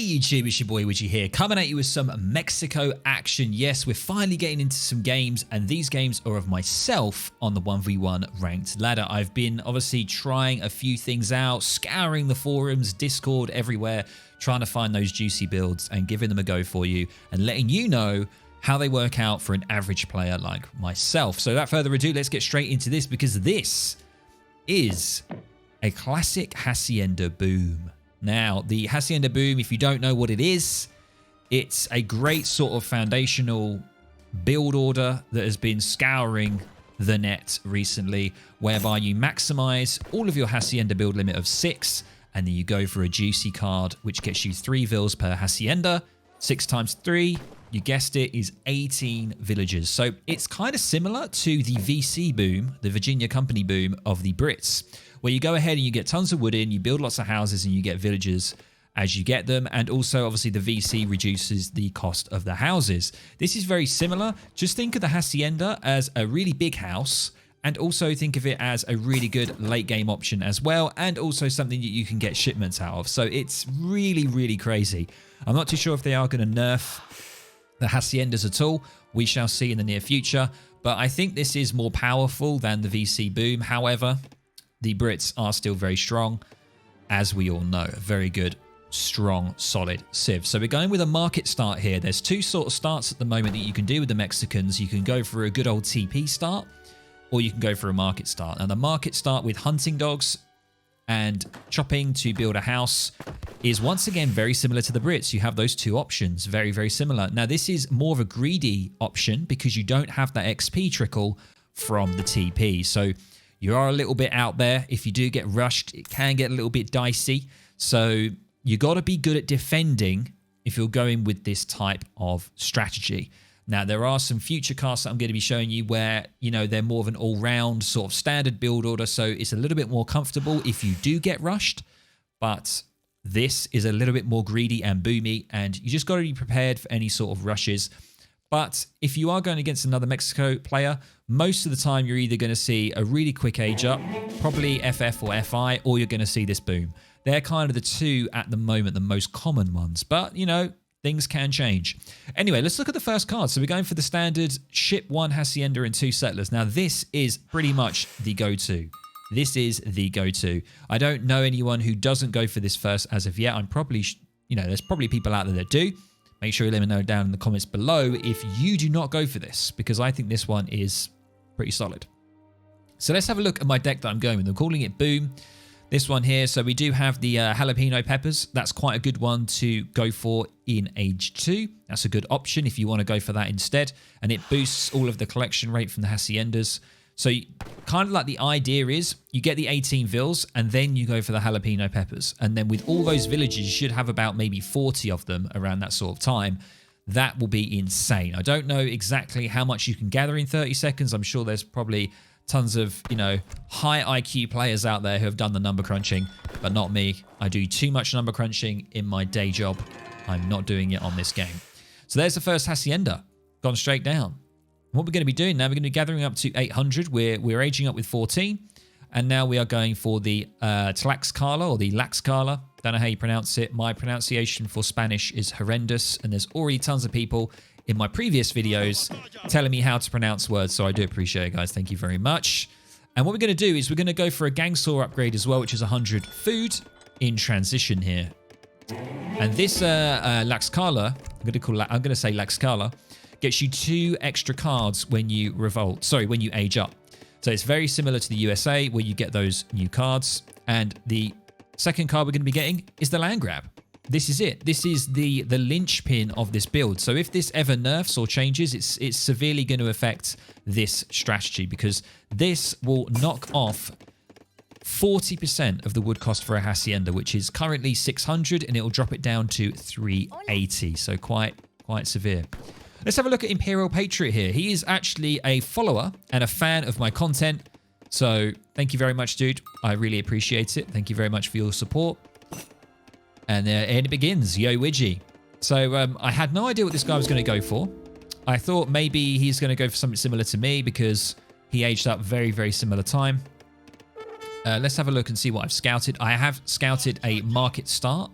Hey YouTube, it's your boy Widgie here, coming at you with some Mexico action. Yes, we're finally getting into some games, and these games are of myself on the 1v1 ranked ladder. I've been obviously trying a few things out, scouring the forums, Discord, everywhere, trying to find those juicy builds and giving them a go for you and letting you know how they work out for an average player like myself. So without further ado, let's get straight into this, because this is a classic Hacienda boom. Now, the Hacienda boom, if you don't know what it is, it's a great sort of foundational build order that has been scouring the net recently, whereby you maximize all of your Hacienda build limit of 6, and then you go for a juicy card, which gets you 3 villas per Hacienda. 6 times 3, you guessed it, is 18 villages. So it's kind of similar to the VC boom, the Virginia Company boom of the Brits, where you go ahead and you get tons of wood in, you build lots of houses, and you get villages as you get them. And also, obviously, the VC reduces the cost of the houses. This is very similar. Just think of the Hacienda as a really big house, and also think of it as a really good late game option as well, and also something that you can get shipments out of. So it's really, really crazy. I'm not too sure if they are going to nerf the Haciendas at all. We shall see in the near future. But I think this is more powerful than the VC boom. However, the Brits are still very strong, as we all know. A very good, strong, solid civ. So we're going with a market start here. There's 2 sort of starts at the moment that you can do with the Mexicans. You can go for a good old TP start, or you can go for a market start. Now, the market start with hunting dogs and chopping to build a house is once again very similar to the Brits. You have those 2 options, very, very similar. Now, this is more of a greedy option because you don't have that XP trickle from the TP. So you are a little bit out there. If you do get rushed, it can get a little bit dicey. So you got to be good at defending if you're going with this type of strategy. Now, there are some future casts that I'm going to be showing you where, you know, they're more of an all-round sort of standard build order. So it's a little bit more comfortable if you do get rushed. But this is a little bit more greedy and boomy, and you just got to be prepared for any sort of rushes. But if you are going against another Mexico player, most of the time you're either going to see a really quick age up, probably FF or FI, or you're going to see this boom. They're kind of the 2 at the moment, the most common ones. But, you know, things can change. Anyway, let's look at the first card. So we're going for the standard ship 1 Hacienda and 2 settlers. Now, this is pretty much the go-to. This is the go-to. I don't know anyone who doesn't go for this first as of yet. I'm probably, you know, there's probably people out there that do. Make sure you let me know down in the comments below if you do not go for this, because I think this one is pretty solid. So let's have a look at my deck that I'm going with. I'm calling it Boom. This one here. So we do have the jalapeno peppers. That's quite a good one to go for in Age 2. That's a good option if you want to go for that instead. And it boosts all of the collection rate from the Haciendas. So kind of like the idea is you get the 18 vills and then you go for the jalapeno peppers. And then with all those villages, you should have about maybe 40 of them around that sort of time. That will be insane. I don't know exactly how much you can gather in 30 seconds. I'm sure there's probably tons of, you know, high IQ players out there who have done the number crunching, but not me. I do too much number crunching in my day job. I'm not doing it on this game. So there's the first Hacienda, gone straight down. What we're going to be doing now, we're going to be gathering up to 800. We're aging up with 14. And now we are going for the Tlaxcala or the Laxcala. Don't know how you pronounce it. My pronunciation for Spanish is horrendous. And there's already tons of people in my previous videos telling me how to pronounce words. So I do appreciate it, guys. Thank you very much. And what we're going to do is we're going to go for a gang saw upgrade as well, which is 100 food in transition here. And this Laxcala, I'm going to say Laxcala, gets you 2 extra cards when you revolt. Sorry, when you age up. So it's very similar to the USA where you get those new cards. And the second card we're going to be getting is the land grab. This is it. This is the linchpin of this build. So if this ever nerfs or changes, it's severely going to affect this strategy, because this will knock off 40% of the wood cost for a Hacienda, which is currently 600, and it will drop it down to 380. So quite severe. Let's have a look at Imperial Patriot here. He is actually a follower and a fan of my content. So thank you very much, dude. I really appreciate it. Thank you very much for your support. And it begins. Yo, Widgie. So I had no idea what this guy was going to go for. I thought maybe he's going to go for something similar to me because he aged up very, very similar time. Let's have a look and see what I've scouted. I have scouted a market start.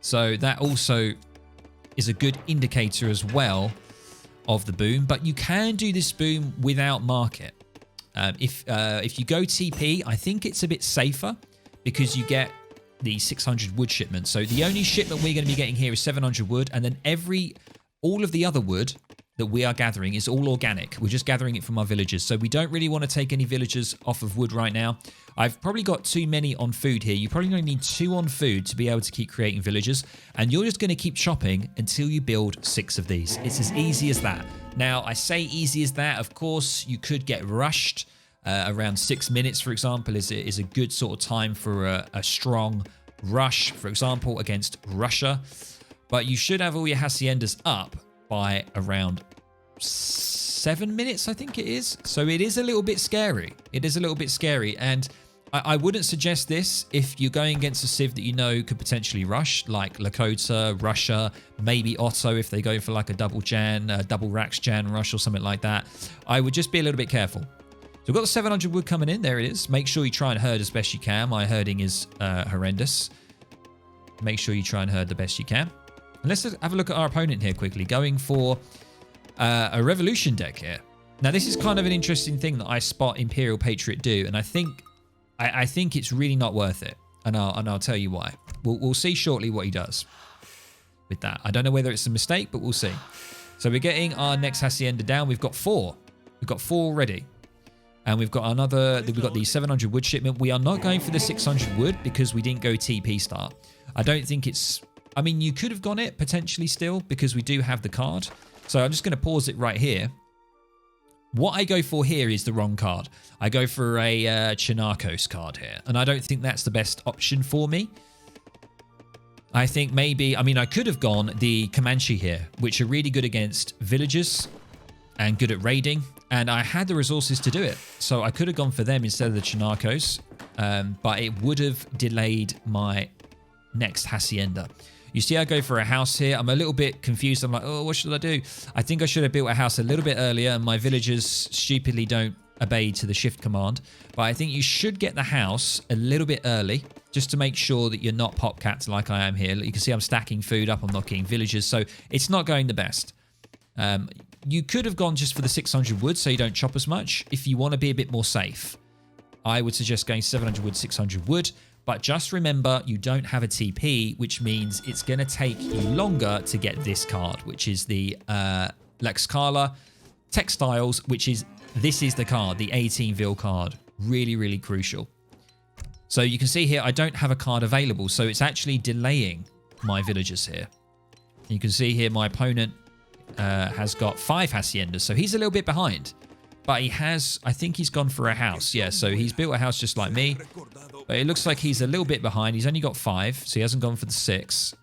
So that also is a good indicator as well of the boom. But you can do this boom without market. If you go TP, I think it's a bit safer because you get the 600 wood shipment. So the only shipment we're going to be getting here is 700 wood, and then all of the other wood that we are gathering is all organic. We're just gathering it from our villagers. So we don't really want to take any villagers off of wood right now. I've probably got too many on food here. You probably only need 2 on food to be able to keep creating villagers. And you're just going to keep chopping until you build 6 of these. It's as easy as that. Now, I say easy as that. Of course, you could get rushed. Around 6 minutes, for example, is a good sort of time for a strong rush, for example, against Russia. But you should have all your haciendas up by around 7 minutes, I think it is. So it is a little bit scary. It is a little bit scary. And I wouldn't suggest this if you're going against a civ that you know could potentially rush, like Lakota, Russia, maybe Otto if they go for like a double Rax Jan rush or something like that. I would just be a little bit careful. So we've got the 700 wood coming in. There it is. Make sure you try and herd as best you can. My herding is horrendous. Make sure you try and herd the best you can. And let's have a look at our opponent here quickly. Going for a revolution deck here. Now, this is kind of an interesting thing that I spot Imperial Patriot do. And I think it's really not worth it. And I'll tell you why. We'll see shortly what he does with that. I don't know whether it's a mistake, but we'll see. So we're getting our next hacienda down. We've got 4. We've got 4 already. And we've got the 700 wood shipment. We are not going for the 600 wood because we didn't go TP start. I don't think it's... I mean, you could have gone it potentially still because we do have the card. So I'm just going to pause it right here. What I go for here is the wrong card. I go for a Chinarcos card here. And I don't think that's the best option for me. I think maybe... I mean, I could have gone the Comanche here, which are really good against villagers and good at raiding. And I had the resources to do it. So I could have gone for them instead of the Chinarcos. But it would have delayed my next hacienda. You see I go for a house here. I'm a little bit confused. I'm like, oh, what should I do? I think I should have built a house a little bit earlier. And my villagers stupidly don't obey to the shift command. But I think you should get the house a little bit early. Just to make sure that you're not pop-capped like I am here. You can see I'm stacking food up. I'm knocking villagers. So it's not going the best. You could have gone just for the 600 wood so you don't chop as much. If you want to be a bit more safe, I would suggest going 700 wood, 600 wood. But just remember, you don't have a TP, which means it's going to take you longer to get this card, which is the Lexcala Textiles, this is the card, the 18 card. Really, really crucial. So you can see here, I don't have a card available, so it's actually delaying my villagers here. You can see here my opponent has got 5 haciendas, so he's a little bit behind. But he has, I think he's gone for a house. Yeah, so he's built a house just like me. But it looks like he's a little bit behind. He's only got 5, so he hasn't gone for the 6.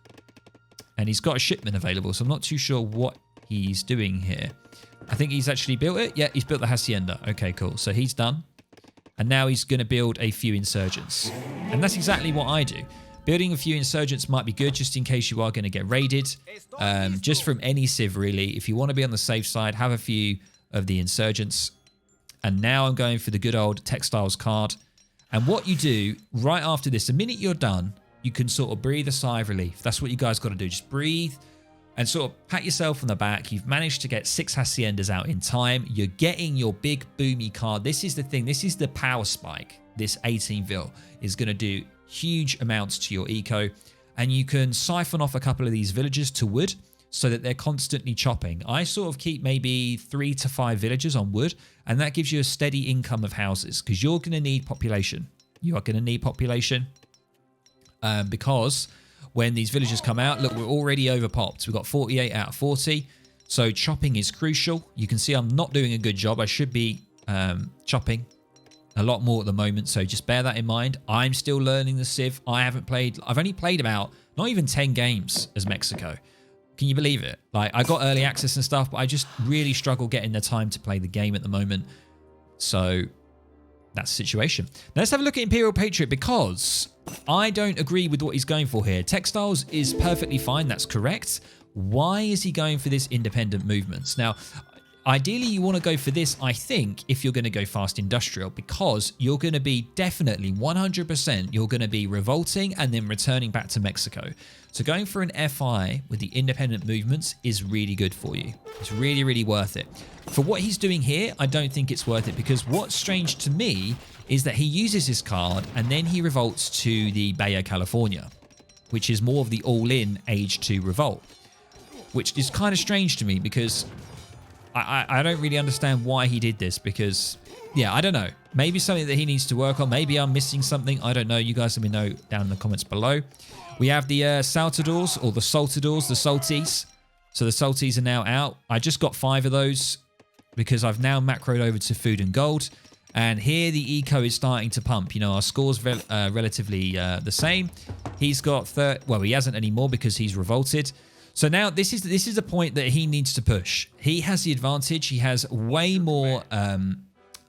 And he's got a shipment available, so I'm not too sure what he's doing here. I think he's actually built it. Yeah, he's built the hacienda. Okay, cool. So he's done. And now he's going to build a few insurgents. And that's exactly what I do. Building a few insurgents might be good just in case you are going to get raided. Just from any civ, really. If you want to be on the safe side, have a few of the insurgents. And now I'm going for the good old textiles card. And what you do right after this, the minute you're done, you can sort of breathe a sigh of relief. That's what you guys got to do. Just breathe and sort of pat yourself on the back. You've managed to get 6 haciendas out in time. You're getting your big boomy card. This is the thing. This is the power spike. This 18 is going to do huge amounts to your eco. And you can siphon off a couple of these villagers to wood so that they're constantly chopping. I sort of keep maybe 3 to 5 villagers on wood, and that gives you a steady income of houses because you're going to need population. You are going to need population because when these villagers come out, look, we're already overpopped. We've got 48 out of 40, so chopping is crucial. You can see I'm not doing a good job. I should be chopping a lot more at the moment, so just bear that in mind. I'm still learning the civ. I've only played about not even 10 games as Mexico. Can you believe it? Like, I got early access and stuff, but I just really struggle getting the time to play the game at the moment. So that's the situation. Now let's have a look at Imperial Patriot because I don't agree with what he's going for here. Textiles is perfectly fine. That's correct. Why is he going for this independent movements? Now, Ideally, you want to go for this, I think, if you're going to go fast industrial, because you're going to be definitely 100%, you're going to be revolting and then returning back to Mexico. So going for an FI with the independent movements is really good for you. It's really, really worth it. For what he's doing here, I don't think it's worth it, because what's strange to me is that he uses his card and then he revolts to the Baja California, which is more of the all-in Age 2 revolt, which is kind of strange to me, because I don't really understand why he did this, because, yeah, I don't know. Maybe something that he needs to work on. Maybe I'm missing something. I don't know. You guys let me know down in the comments below. We have the Saltadors, or the Saltadors, the Salties. So the Salties are now out. I just got 5 of those because I've now macroed over to food and gold. And here the eco is starting to pump. You know, our score's relatively the same. He's got well, he hasn't anymore because he's revolted. So now this is a point that he needs to push. He has the advantage. He has way more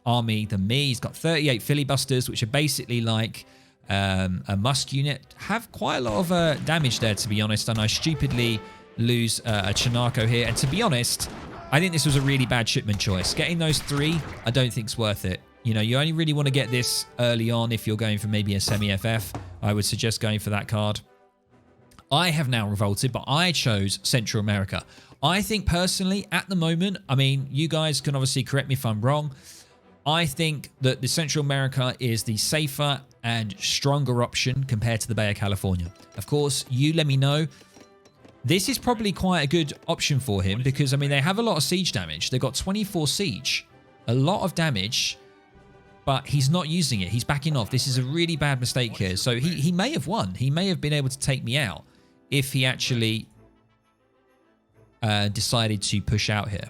army than me. He's got 38 filibusters, which are basically like a musk unit. Have quite a lot of damage there, to be honest. And I stupidly lose a Chinako here. And to be honest, I think this was a really bad shipment choice. Getting those 3, I don't think it's worth it. You know, you only really want to get this early on if you're going for maybe a semi-FF. I would suggest going for that card. I have now revolted, but I chose Central America. I think personally, at the moment, I mean, you guys can obviously correct me if I'm wrong. I think that the Central America is the safer and stronger option compared to the Baja California. Of course, you let me know. This is probably quite a good option for him because, I mean, they have a lot of siege damage. They've got 24 siege, a lot of damage, but he's not using it. He's backing off. This is a really bad mistake here. So he may have won. He may have been able to take me out if he actually decided to push out here,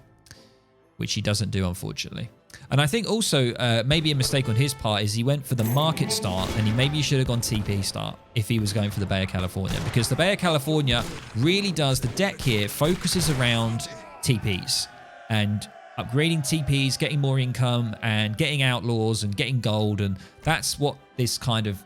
which he doesn't do, unfortunately. And I think also maybe a mistake on his part is he went for the market start, and maybe he should have gone TP start if he was going for the Baja California, because the Baja California really does, the deck here focuses around TPs and upgrading TPs, getting more income and getting outlaws and getting gold, and that's what this kind of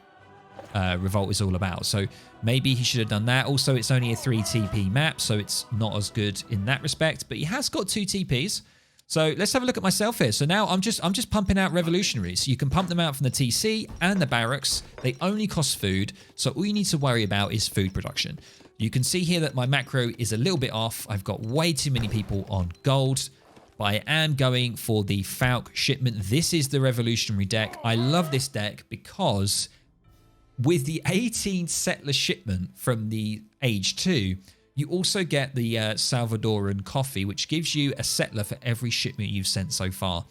revolt is all about. So maybe he should have done that. Also, it's only a 3 TP map, so it's not as good in that respect, but he has got 2 TPs. So let's have a look at myself here. So now I'm just pumping out revolutionaries. You can pump them out from the TC and the barracks. They only cost food, so all you need to worry about is food production. You can see here that my macro is a little bit off. I've got way too many people on gold, but I am going for the Falk shipment. This is the revolutionary deck. I love this deck because with the 18 settler shipment from the Age 2, you also get the Salvadoran coffee, which gives you a settler for every shipment you've sent so far.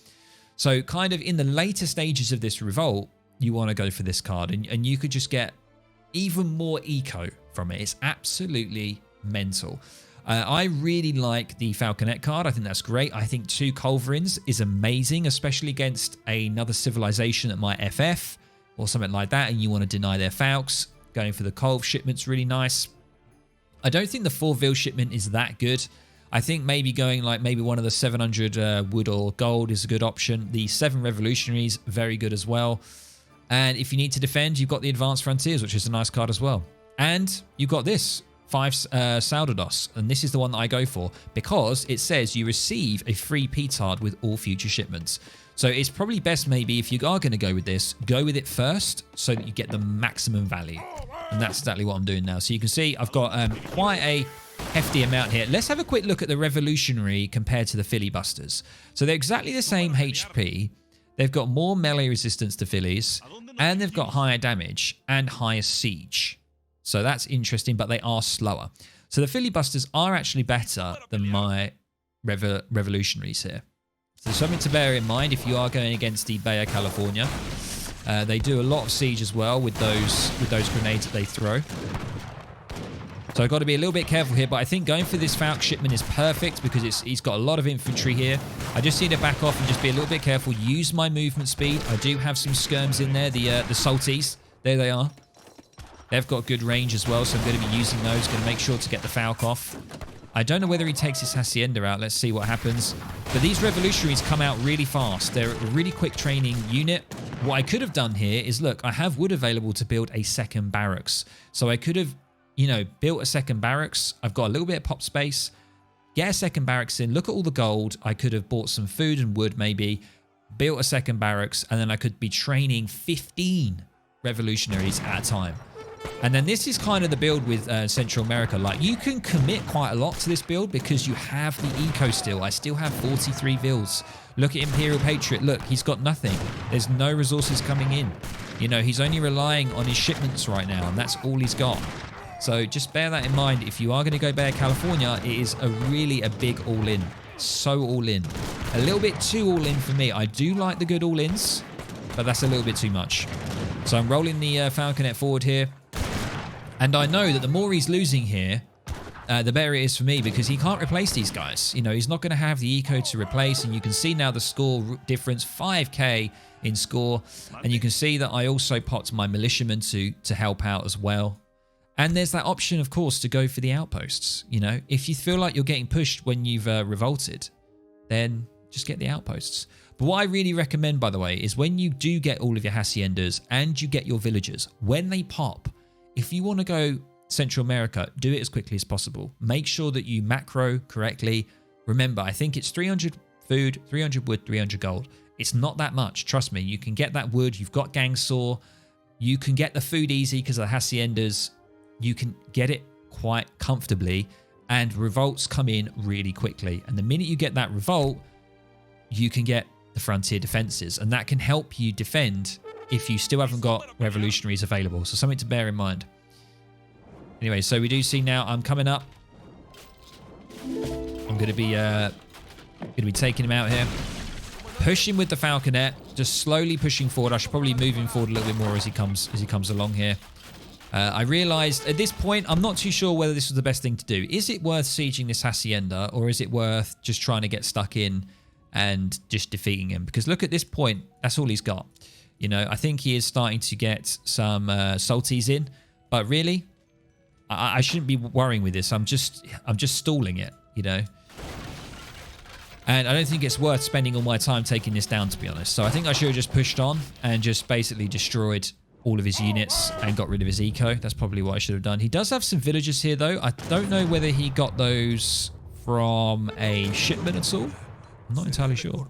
So kind of in the later stages of this revolt, you want to go for this card, and you could just get even more eco from it. It's absolutely mental. I really like the Falconet card. I think that's great. I think 2 Culverins is amazing, especially against another civilization that might FF or something like that, and you want to deny their Falks. Going for the Colv shipment's really nice. I don't think the 4 Vil shipment is that good. I think maybe going like maybe one of the 700 wood or gold is a good option. The 7 revolutionaries, very good as well. And if you need to defend, you've got the Advanced Frontiers, which is a nice card as well. And you've got this 5 Saldados, and this is the one that I go for because it says you receive a free Petard with all future shipments. So it's probably best maybe if you are going to go with this, go with it first so that you get the maximum value. And that's exactly what I'm doing now. So you can see I've got quite a hefty amount here. Let's have a quick look at the revolutionary compared to the filibusters. So they're exactly the same HP. They've got more melee resistance to fillies, and they've got higher damage and higher siege. So that's interesting, but they are slower. So the filibusters are actually better than my revolutionaries here. So something to bear in mind if you are going against the Baja California. They do a lot of siege as well with those grenades that they throw. So I've got to be a little bit careful here, but I think going for this Falk shipment is perfect because he's got a lot of infantry here. I just need to back off and just be a little bit careful. Use my movement speed. I do have some skirms in there, the Salties. There they are. They've got good range as well, so I'm going to be using those. Going to make sure to get the Falk off. I don't know whether he takes his Hacienda out. Let's see what happens. But these revolutionaries come out really fast. They're a really quick training unit. What I could have done here is, look, I have wood available to build a second barracks. So I could have, you know, built a second barracks. I've got a little bit of pop space. get a second barracks in, look at all the gold. I could have bought some food and wood maybe, built a second barracks, and then I could be training 15 revolutionaries at a time. And then this is kind of the build with Central America. Like, you can commit quite a lot to this build because you have the eco still. I still have 43 vills. Look at Imperial Patriot. Look, he's got nothing. There's no resources coming in. You know, he's only relying on his shipments right now, and that's all he's got. So just bear that in mind. If you are going to go Baja California, it is a big all-in. So all-in. A little bit too all-in for me. I do like the good all-ins, but that's a little bit too much. So I'm rolling the Falconet forward here. And I know that the more he's losing here, the better it is for me, because he can't replace these guys. You know, he's not going to have the eco to replace. And you can see now the score difference, 5k in score. And you can see that I also popped my militiamen to help out as well. And there's that option, of course, to go for the outposts. You know, if you feel like you're getting pushed when you've revolted, then just get the outposts. But what I really recommend, by the way, is when you do get all of your haciendas and you get your villagers, when they pop, if you want to go Central America, do it as quickly as possible. Make sure that you macro correctly. Remember, I think it's 300 food, 300 wood, 300 gold. It's not that much. Trust me, you can get that wood. You've got gang saw. You can get the food easy because of the haciendas. You can get it quite comfortably, and revolts come in really quickly. And the minute you get that revolt, you can get the frontier defenses, and that can help you defend if you still haven't got revolutionaries available. So something to bear in mind. Anyway, so we do see now I'm coming up. I'm going to be taking him out here. Pushing with the Falconet, just slowly pushing forward. I should probably move him forward a little bit more as he comes along here. I realized at this point, I'm not too sure whether this was the best thing to do. Is it worth sieging this hacienda, or is it worth just trying to get stuck in and just defeating him? Because look, at this point, that's all he's got. You know, I think he is starting to get some salties in, but really, I shouldn't be worrying with this. I'm just stalling it, you know. And I don't think it's worth spending all my time taking this down, to be honest. So I think I should have just pushed on and just basically destroyed all of his units and got rid of his eco. That's probably what I should have done. He does have some villagers here, though. I don't know whether he got those from a shipment at all. I'm not entirely sure.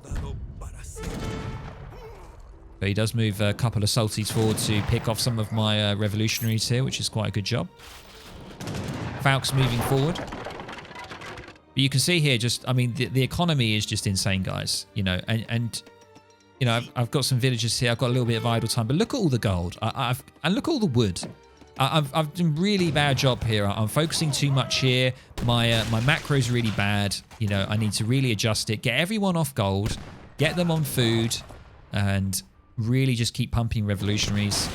But he does move a couple of salties forward to pick off some of my revolutionaries here, which is quite a good job. Falk's moving forward. But you can see here, just, I mean, the economy is just insane, guys. You know, and you know, I've got some villagers here. I've got a little bit of idle time, but look at all the gold. And look at all the wood. I've done a really bad job here. I'm focusing too much here. My macro's really bad. You know, I need to really adjust it. Get everyone off gold. Get them on food. And really just keep pumping revolutionaries.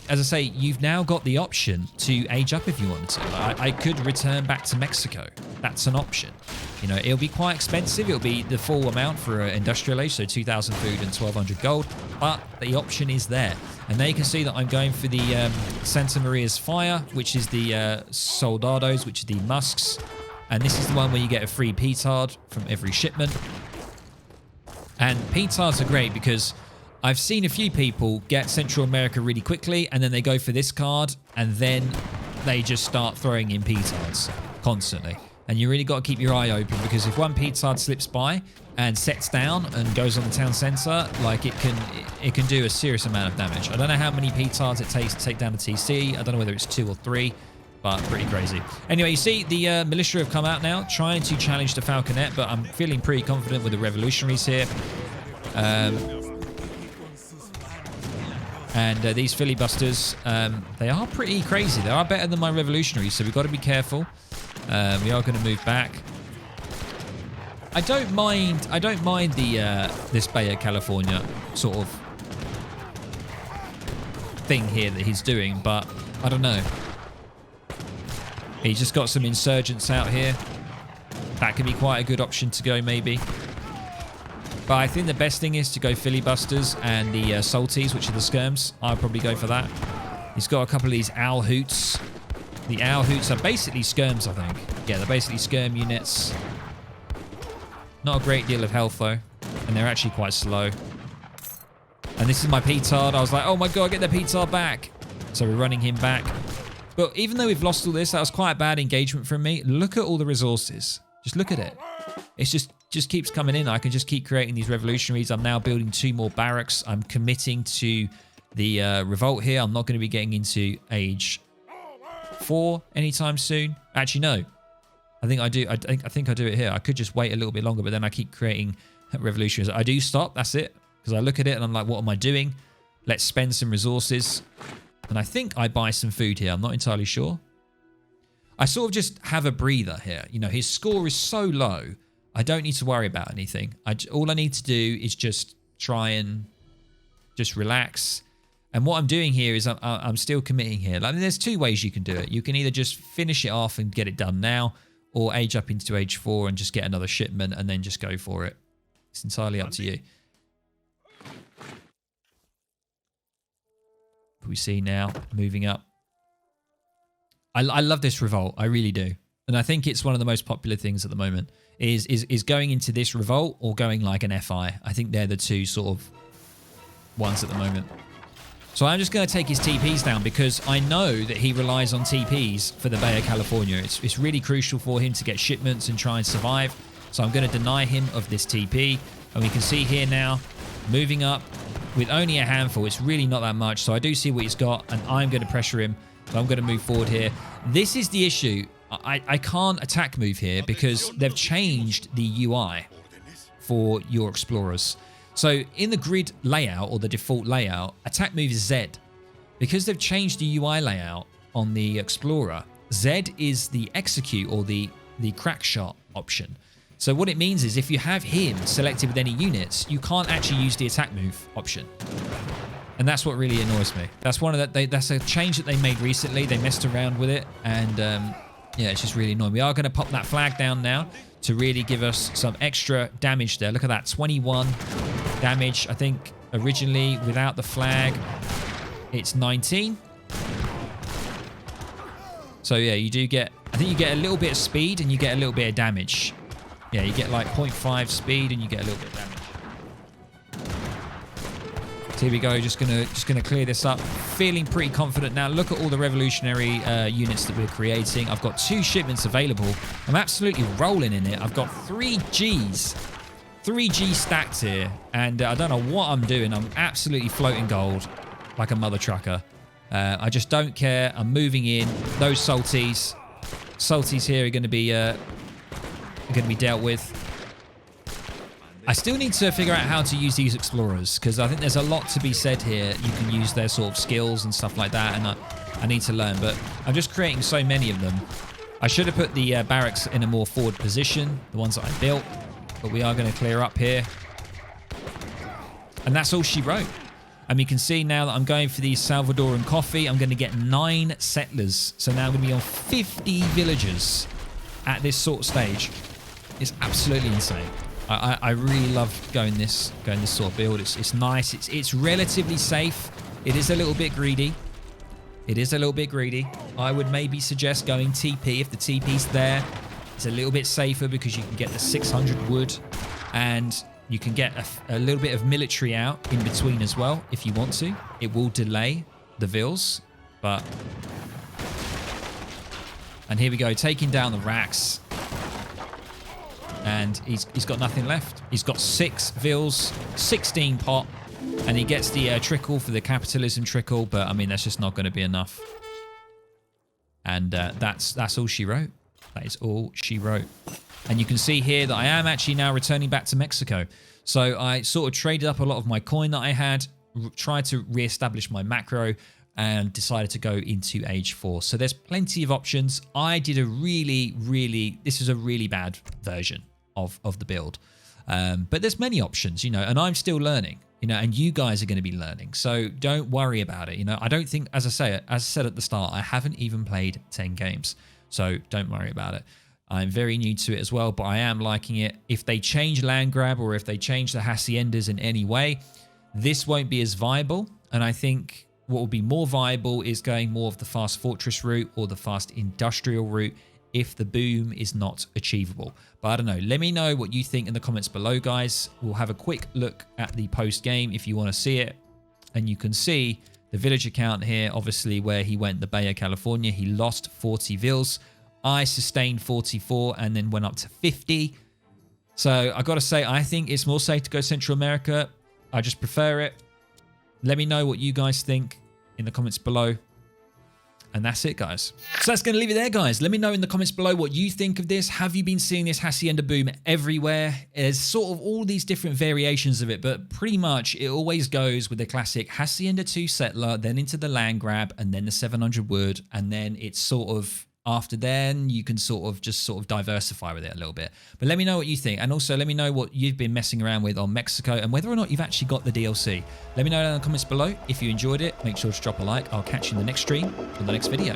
As I say, you've now got the option to age up if you wanted to. I could return back to Mexico. That's an option. You know, it'll be quite expensive. It'll be the full amount for an industrial age, so 2,000 food and 1,200 gold. But the option is there. And there you can see that I'm going for the Santa Maria's Fire, which is the Soldados, which is the Musks. And this is the one where you get a free petard from every shipment. And petards are great because I've seen a few people get Central America really quickly, and then they go for this card, and then they just start throwing in petards constantly. And you really got to keep your eye open, because if one petard slips by and sets down and goes on the town center, like it can do a serious amount of damage. I don't know how many petards it takes to take down a TC. I don't know whether it's 2 or 3, but pretty crazy. Anyway, you see the militia have come out now, trying to challenge the Falconet, but I'm feeling pretty confident with the revolutionaries here. And these filibusters, they are pretty crazy. They are better than my revolutionaries, so we've got to be careful. We are going to move back. I don't mind the this Baja California sort of thing here that he's doing, but I don't know. He's just got some insurgents out here. That could be quite a good option to go, maybe. But I think the best thing is to go filibusters and the salties, which are the skirms. I'll probably go for that. He's got a couple of these owl hoots. The owl hoots are basically skirms, I think. Yeah, they're basically skirm units. Not a great deal of health, though. And they're actually quite slow. And this is my petard. I was like, oh my god, get the petard back. So we're running him back. But even though we've lost all this, that was quite a bad engagement from me. Look at all the resources. Just look at it. It's just keeps coming in. I can just keep creating these revolutionaries. I'm now building 2 more barracks. I'm committing to the revolt here. I'm not going to be getting into age 4 anytime soon. Actually, no. I think I do. I think I do it here. I could just wait a little bit longer, but then I keep creating revolutionaries. I do stop. That's it. Because I look at it and I'm like, what am I doing? Let's spend some resources. And I think I buy some food here. I'm not entirely sure. I sort of just have a breather here. You know, his score is so low. I don't need to worry about anything. All I need to do is just try and just relax. And what I'm doing here is I'm still committing here. Like, there's 2 ways you can do it. You can either just finish it off and get it done now, or age up into age 4 and just get another shipment and then just go for it. It's entirely up to you. We see now moving up. I love this revolt. I really do. And I think it's one of the most popular things at the moment is going into this revolt or going like an FI. I think they're the 2 sort of ones at the moment. So I'm just going to take his TPs down because I know that he relies on TPs for the Baja California. It's really crucial for him to get shipments and try and survive. So I'm going to deny him of this TP. And we can see here now, moving up with only a handful. It's really not that much. So I do see what he's got, and I'm going to pressure him. So I'm going to move forward here. This is the issue. I can't attack move here because they've changed the UI for your explorers. So in the grid layout or the default layout, attack move is Z. Because they've changed the UI layout on the explorer, Z is the execute or the crack shot option. So what it means is if you have him selected with any units, you can't actually use the attack move option. And that's what really annoys me. That's that's a change that they made recently. They messed around with it, and yeah, it's just really annoying. We are going to pop that flag down now to really give us some extra damage there. Look at that, 21 damage. I think originally without the flag, it's 19. So yeah, you do get, I think you get a little bit of speed and you get a little bit of damage. Yeah, you get like 0.5 speed and you get a little bit of damage. So here we go, just gonna clear this up. Feeling pretty confident now. Look at all the revolutionary units that we're creating. I've got 2 shipments available. I'm absolutely rolling in it. I've got 3 Gs. 3 G stacked here. And I don't know what I'm doing. I'm absolutely floating gold like a mother trucker. I just don't care. I'm moving in. Those salties. Salties here are going to be dealt with. I still need to figure out how to use these explorers because I think there's a lot to be said here. You can use their sort of skills and stuff like that, and I need to learn, but I'm just creating so many of them. I should have put the barracks in a more forward position, the ones that I built, but we are going to clear up here. And that's all she wrote. And you can see now that I'm going for the Salvadoran coffee, I'm going to get 9 settlers. So now I'm going to be on 50 villagers at this sort of stage. It's absolutely insane. I really love going this sort of build. It's nice. It's relatively safe. It is a little bit greedy. It is a little bit greedy. I would maybe suggest going TP if the TP's there. It's a little bit safer because you can get the 600 wood and you can get a little bit of military out in between as well if you want to. It will delay the vills, but... And here we go, taking down the racks. And he's got nothing left. He's got 6 vills, 16 pot, and he gets the trickle for the capitalism trickle, but I mean, that's just not going to be enough. And that's all she wrote. That is all she wrote. And you can see here that I am actually now returning back to Mexico. So I sort of traded up a lot of my coin that I had, tried to re-establish my macro, and decided to go into age 4. So there's plenty of options. I did this is a really bad version of the build. But there's many options, you know, and I'm still learning, you know, and you guys are going to be learning. So don't worry about it. You know, I don't think, as I said at the start, I haven't even played 10 games. So don't worry about it. I'm very new to it as well, but I am liking it. If they change land grab or if they change the haciendas in any way, this won't be as viable. And I think what will be more viable is going more of the fast fortress route or the fast industrial route if the boom is not achievable. But I don't know. Let me know what you think in the comments below, guys. We'll have a quick look at the post game if you want to see it. And you can see the village account here, obviously where he went, the Baja California. He lost 40 vills. I sustained 44 and then went up to 50. So I got to say, I think it's more safe to go Central America. I just prefer it. Let me know what you guys think in the comments below. And that's it, guys. So that's going to leave it there, guys. Let me know in the comments below what you think of this. Have you been seeing this Hacienda boom everywhere? There's sort of all these different variations of it, but pretty much it always goes with the classic Hacienda 2 settler, then into the land grab, and then the 700 wood, and then it's sort of after then you can sort of diversify with it a little bit. But let me know what you think, and also let me know what you've been messing around with on Mexico and whether or not you've actually got the DLC. Let me know in the comments below. If you enjoyed it, make sure to drop a like. I'll catch you in the next stream or the next video.